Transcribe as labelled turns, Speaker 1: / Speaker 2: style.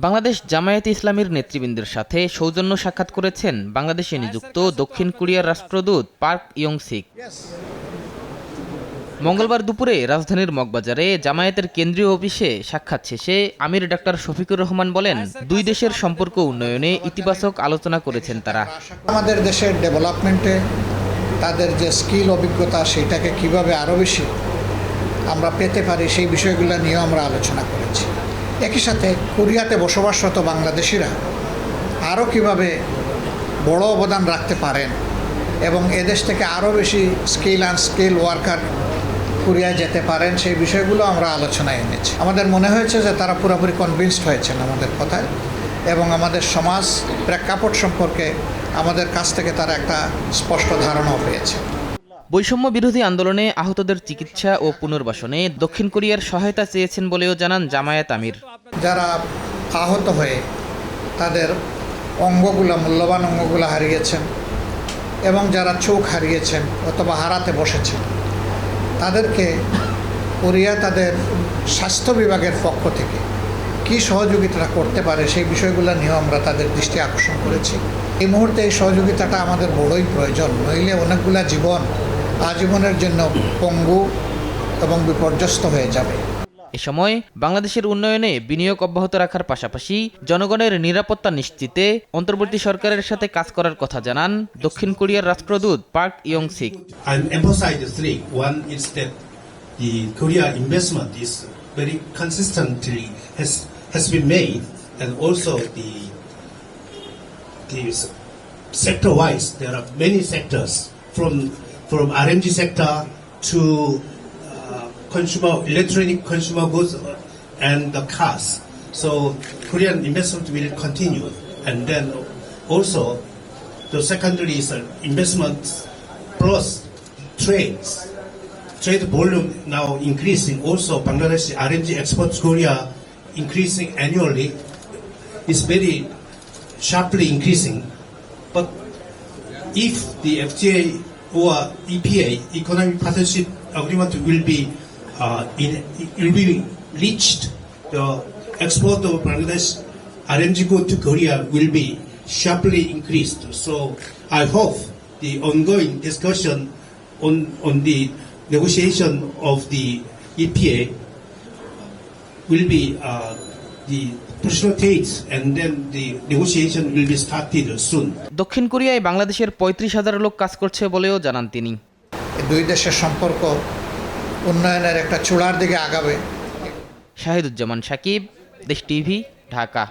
Speaker 1: বাংলাদেশ জামায়াতে ইসলামীর নেতৃবৃন্দের সাথে সৌজন্য সাক্ষাৎ করেছেন বাংলাদেশে নিযুক্ত দক্ষিণ কোরিয়ার রাষ্ট্রদূত পার্ক ইয়ং-সিক। মঙ্গলবার দুপুরে রাজধানীর মগবাজারে জামায়াতের কেন্দ্রীয় অফিসে সাক্ষাৎ শেষে আমির ডাক্তার শফিকুর রহমান বলেন, দুই দেশের সম্পর্ক উন্নয়নে ইতিবাচক আলোচনা করেছেন তারা।
Speaker 2: আমাদের দেশের ডেভেলপমেন্টে তাদের যে স্কিল অভিজ্ঞতা সেটাকে কিভাবে আরও বেশি আমরা পেতে পারি সেই বিষয়গুলো নিয়েও আমরা আলোচনা করেছি। একই সাথে কোরিয়াতে বসবাসরত বাংলাদেশিরা আরও কিভাবে বড় অবদান রাখতে পারেন এবং এদেশ থেকে আরও বেশি স্কিল আনস্কিল ওয়ার্কার কোরিয়ায় যেতে পারেন সেই বিষয়গুলো আমরা আলোচনায় এনেছি। আমাদের মনে হয়েছে যে তারা পুরোপুরি কনভিন্সড হয়েছেন আমাদের কথায় এবং আমাদের সমাজ প্রেক্ষাপট সম্পর্কে আমাদের কাছ থেকে তারা একটা স্পষ্ট ধারণাও পেয়েছে।
Speaker 1: বৈষম্য বিরোধী আন্দোলনে আহতদের চিকিৎসা ও পুনর্বাসনে দক্ষিণ কোরিয়ার সহায়তা চেয়েছেন বলেও জানান জামায়াত আমির।
Speaker 2: যারা আহত হয়ে তাদের মূল্যবান অঙ্গগুলো হারিয়েছেন এবং যারা চোখ হারিয়েছেন অথবা হারাতে বসেছেন তাদেরকে কোরিয়া তাদের স্বাস্থ্য বিভাগের পক্ষ থেকে কী সহযোগিতা করতে পারে সেই বিষয়গুলো নিয়েও আমরা তাদের দৃষ্টি আকর্ষণ করেছি। এই মুহূর্তে এই সহযোগিতাটা আমাদের বড়ই প্রয়োজন, নইলে অনেকগুলা জীবন আজীবনের জন্য পঙ্গু এবং বিপর্যস্ত হয়ে যাবে।
Speaker 1: এ সময় বাংলাদেশের উন্নয়নে বিনিয়োগ অব্যাহত রাখার পাশাপাশি জনগণের নিরাপত্তা নিশ্চিতে অন্তর্বর্তী সরকারের সাথে কাজ করার কথা জানান দক্ষিণ কোরিয়ার রাষ্ট্রদূত park young-sick.
Speaker 3: The Korea investment is very consistently has been made, and also the sector-wise there are many sectors from RMG sector to electronic consumer goods and the cars. So Korean investment will continue, and then also the secondary is investments plus trade volume now increasing. Also Bangladesh RMG exports Korea increasing annually is very sharply increasing. But if the FTA or EPA economic partnership agreement will be reached, the export of Bangladesh RMG good to Korea will be sharply increased. So I hope the ongoing discussion on the negotiation of the EPA will be the facilitates, and then the negotiation will be started soon.
Speaker 1: দক্ষিণ কোরিয়ায় বাংলাদেশের ৩৫,০০০ লোক কাজ করছে বলেও জানান তিনি।
Speaker 2: দুই দেশের সম্পর্ক উন্নয়নের একটা চূড়ার দিকে আগাবে।
Speaker 1: শাহিদুজ্জামান সাকিব, দেশ টিভি, ঢাকা।